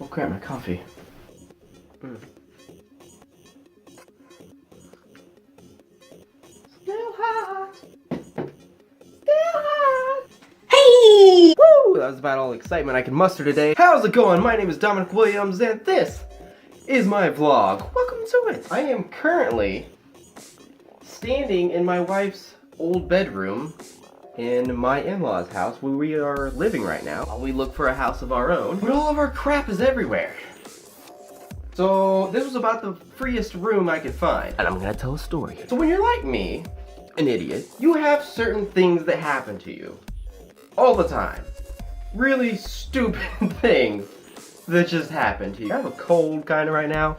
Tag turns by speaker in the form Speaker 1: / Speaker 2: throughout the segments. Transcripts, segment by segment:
Speaker 1: Oh crap, my coffee. Still hot. Still hot. Hey! Woo! That was about all the excitement I can muster today. How's it going? My name is Dominic Williams, and this is my vlog. Welcome to it. I am currently standing in my wife's old bedroom in my in-laws' house where we are living right now while we look for a house of our own. But all of our crap is everywhere. So this was about the freest room I could find. And I'm gonna tell a story. So when you're like me, an idiot, you have certain things that happen to you all the time. Really stupid things that just happen to you. I have a cold kind of right now.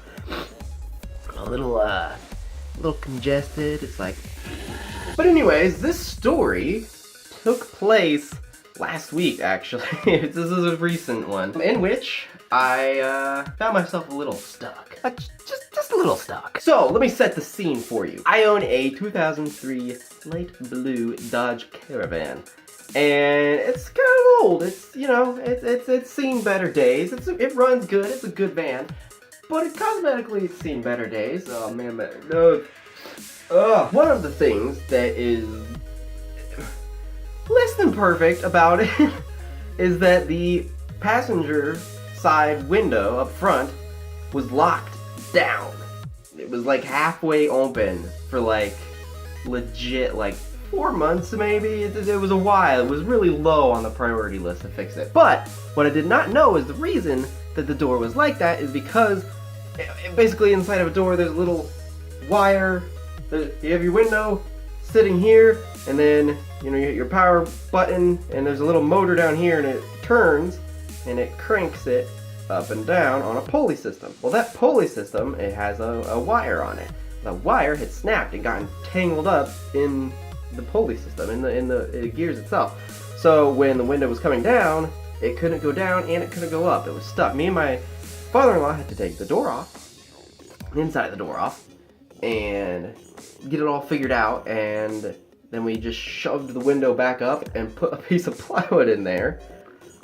Speaker 1: I'm a little congested. It's like... But anyways, this story took place last week, actually. This is a recent one, in which I found myself a little stuck. Just a little stuck. So, let me set the scene for you. I own a 2003 light blue Dodge Caravan. And it's kind of old. It's, you know, it's seen better days. It runs good. It's a good van. But cosmetically, it's seen better days. Oh, man, no. One of the things that is less than perfect about it is that the passenger side window up front was locked down. It was like halfway open for like legit like 4 months maybe. It was a while. It was really low on the priority list to fix it. But what I did not know is the reason that the door was like that is because basically inside of a door there's a little wire. You have your window sitting here, and then you know you hit your power button, and there's a little motor down here, and it turns and it cranks it up and down on a pulley system. Well, that pulley system, it has a wire on it. The wire had snapped and gotten tangled up in the pulley system, in the gears itself. So when the window was coming down, it couldn't go down and it couldn't go up. It was stuck. Me and my father-in-law had to take the door off, inside the door off, and get it all figured out, and then we just shoved the window back up and put a piece of plywood in there,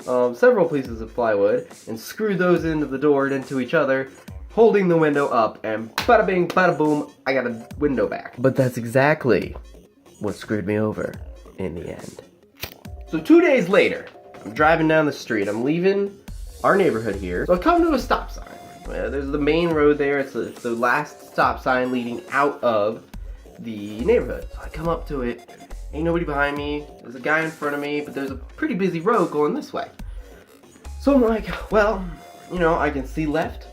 Speaker 1: several pieces of plywood, and screwed those into the door and into each other, holding the window up, and bada bing, bada boom, I got a window back. But that's exactly what screwed me over in the end. So 2 days later, I'm driving down the street, I'm leaving our neighborhood here, so I come to a stop sign. There's the main road there, it's the last stop sign leading out of the neighborhood. So I come up to it, ain't nobody behind me, there's a guy in front of me, but there's a pretty busy road going this way. So I'm like, well, you know, I can see left,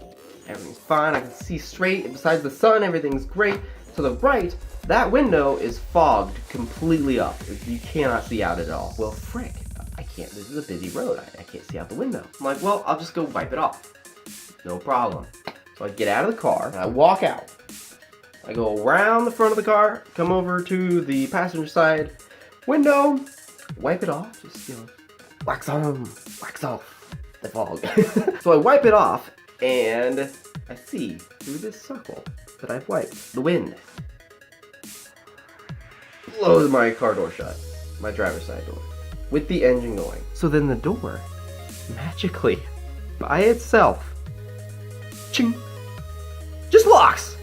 Speaker 1: everything's fine, I can see straight, besides the sun, everything's great. To the right, that window is fogged completely up. You cannot see out at all. Well, frick, I can't, this is a busy road, I can't see out the window. I'm like, well, I'll just go wipe it off. No problem. So I get out of the car and I walk out. I go around the front of the car, come over to the passenger side window, wipe it off, just, you know, wax on, wax off the fog. So I wipe it off and I see through this circle that I've wiped, the wind blows my car door shut, my driver's side door, with the engine going. So then the door, magically, by itself, ching, just locks.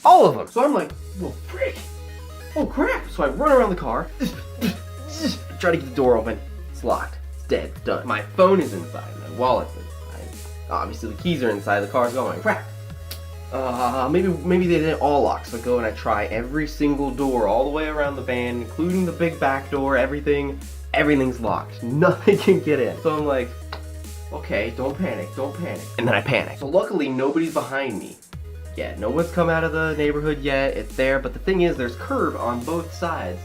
Speaker 1: All of them. So I'm like, well, frick. Oh, crap. So I run around the car, try to get the door open. It's locked. It's dead. It's done. My phone is inside. My wallet's inside. Obviously, the keys are inside. The car's going. Crap. Maybe they didn't all lock. So I go and I try every single door all the way around the van, including the big back door, everything. Everything's locked. Nothing can get in. So I'm like, okay, don't panic, don't panic. And then I panic. So luckily, nobody's behind me yet. No one's come out of the neighborhood yet. It's there, but the thing is, there's curb on both sides.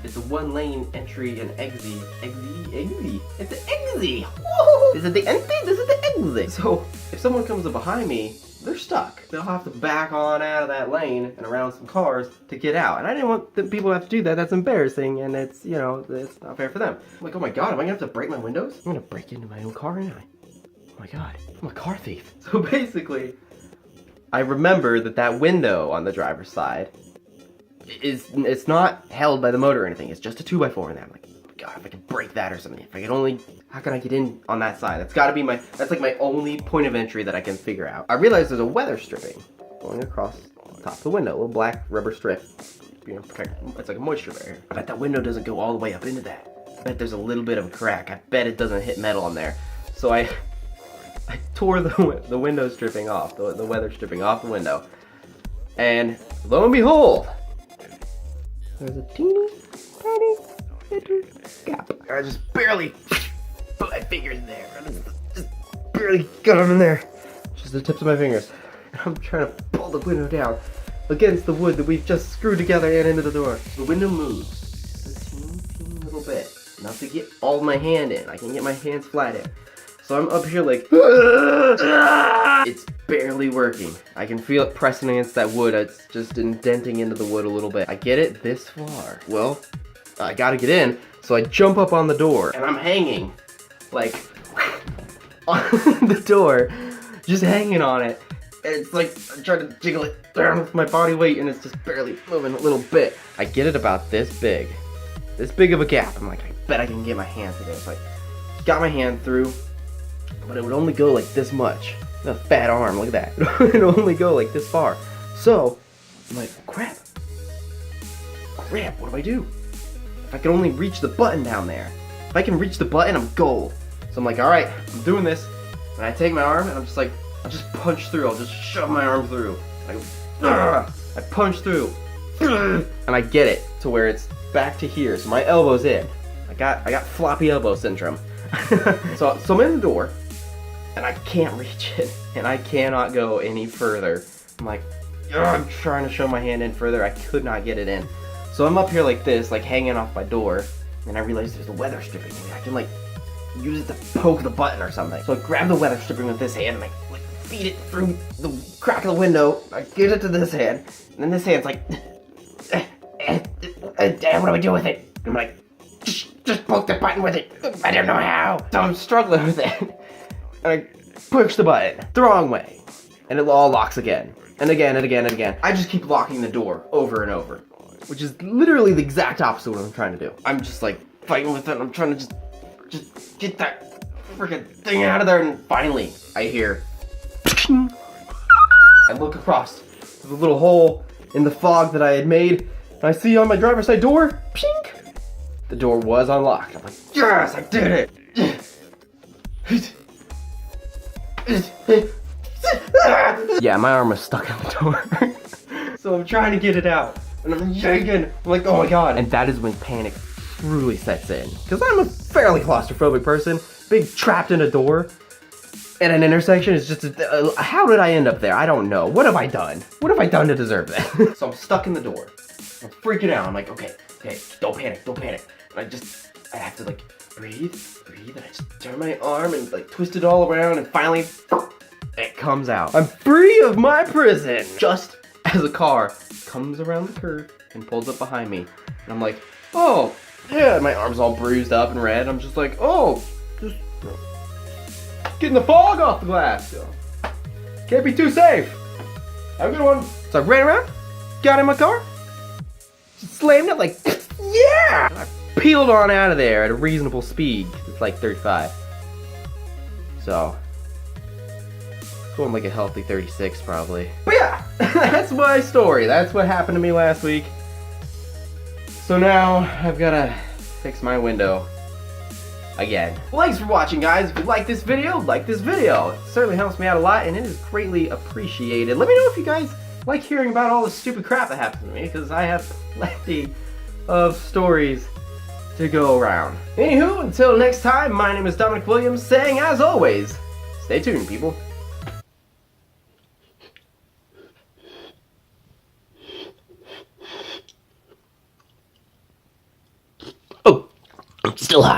Speaker 1: It's a one-lane entry and exit. It's an exit. Whoa! Is it the entry? This is the exit. So if someone comes up behind me, they're stuck. They'll have to back on out of that lane and around some cars to get out. And I didn't want the people to have to do that. That's embarrassing, and it's, you know, it's not fair for them. I'm like, oh my god, am I gonna have to break my windows? I'm gonna break into my own car, ain't I? Oh my god, I'm a car thief. So basically, I remember that window on the driver's side it's not held by the motor or anything. It's just a 2x4 in there. I'm like, God, if I could break that or something. If I could only, how can I get in on that side? That's gotta be that's like my only point of entry that I can figure out. I realize there's a weather stripping going across the top of the window, a little black rubber strip. You know, it's like a moisture barrier. I bet that window doesn't go all the way up into that. I bet there's a little bit of a crack. I bet it doesn't hit metal on there. So I tore the window stripping off, the weather stripping off the window. And lo and behold, there's a teeny tiny little gap. I just barely put my fingers in there. I just barely got them in there. Just the tips of my fingers. And I'm trying to pull the window down against the wood that we've just screwed together and into the door. The window moves a teeny little bit. Enough to get all my hand in. I can get my hands flat in. So I'm up here like, it's barely working. I can feel it pressing against that wood. It's just indenting into the wood a little bit. I get it this far. Well, I gotta get in. So I jump up on the door and I'm hanging like on the door, just hanging on it. And it's like, I'm trying to jiggle it down with my body weight and it's just barely moving a little bit. I get it about this big of a gap. I'm like, I bet I can get my hand through this. Like, got my hand through, but it would only go like this much. A fat arm, look at that. It would only go like this far. So, I'm like, crap, what do I do? If I can only reach the button down there. If I can reach the button, I'm gold. So I'm like, all right, I'm doing this. And I take my arm and I'm just like, I'll just punch through. I'll just shove my arm through. I punch through. And I get it to where it's back to here. So my elbow's in. I got floppy elbow syndrome. So I'm in the door and I can't reach it. And I cannot go any further. I'm like, I'm trying to shove my hand in further. I could not get it in. So I'm up here like this, like hanging off my door. And I realize there's a weather stripping. I can like use it to poke the button or something. So I grab the weather stripping with this hand and I like feed it through the crack of the window. I get it to this hand, and then this hand's like, Dad, what do I do with it? I'm like, just poke the button with it. I don't know how. So I'm struggling with it. And I push the button the wrong way. And it all locks again. And again and again and again. I just keep locking the door over and over. Which is literally the exact opposite of what I'm trying to do. I'm just like fighting with it. I'm trying to just get that freaking thing out of there. And finally, I hear. I look across the little hole in the fog that I had made. And I see on my driver's side door, pink. The door was unlocked. I'm like, yes, I did it. Yeah, my arm was stuck in the door. So I'm trying to get it out. And I'm yanking. I'm like, oh my god. And that is when panic truly sets in. Because I'm a fairly claustrophobic person. Being trapped in a door at an intersection is just, how did I end up there? I don't know. What have I done? What have I done to deserve that? So I'm stuck in the door. I'm freaking out. I'm like, okay, don't panic. And I have to like breathe. And I just turn my arm and like twist it all around and finally, it comes out. I'm free of my prison. Just as a car comes around the curve and pulls up behind me. And I'm like, oh, yeah, my arm's all bruised up and red. I'm just like, oh, just getting the fog off the glass. Can't be too safe. Have a good one. So I ran around, got in my car, slammed it like, yeah! And I peeled on out of there at a reasonable speed. It's like 35. So, going like a healthy 36 probably. But yeah, that's my story. That's what happened to me last week. So now I've gotta fix my window again. Well, thanks for watching, guys. If you like this video, like this video. It certainly helps me out a lot and it is greatly appreciated. Let me know if you guys like hearing about all the stupid crap that happens to me, because I have plenty of stories to go around. Anywho, until next time, my name is Dominic Williams, saying as always, stay tuned, people. Oh, I'm still hot.